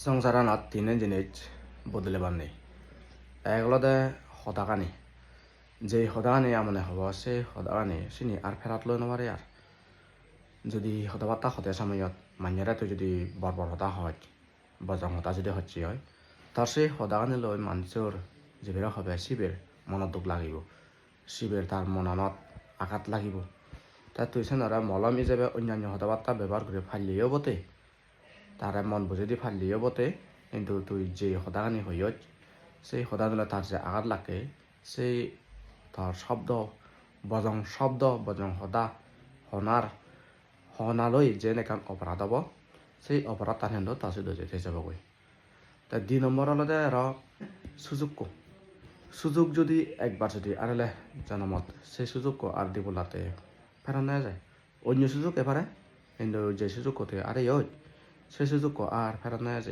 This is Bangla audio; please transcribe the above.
সংসারানত তিনে জিনিস বদলে বান্নি এগুলোতে হতাকানি যে হতাকানি আমনে হব সেই হতাকানি চিনি আর ফেরাত লই নবারে আর যদি হতাবার্তা হতে সময়ত মান্যরা তো যদি বর্বর হতা হয় বজং হতা যদি হচ্ছে হয় তার সেই হতাকানি লই মানুষের যেবেরা হবে শিবের মনত দুখ লাগিব শিবের তার মননত আঘাত লাগিব তাই তুই সেনারা মলম হিসেবে অন্যান্য হতাবার্তা ব্যবহার করে ফাইলিও বটে তার মন বুঝে দি ফাইলিও বটে কিন্তু তুই যে হতাকানি হইয় সেই হতাগুলো তার যে আঘাত লাগে সেই তার বজং হদা হনার হনালই যে নেকান অপরাধ হব সেই অপরাধ তার হেন্দ তার সুদ যেতে যাবগৈ তা 2 নম্বর হলদে আর সুযোগ যদি একবার যদি আরেলে জনমত সেই সুযোগ আর দিবলাতে ফেরা নেওয়া যায় অন্য সুযোগ এবারে কিন্তু যে সুযোগ করতে আরে সেই সুযোগ আর ফেরা নেওয়া যায়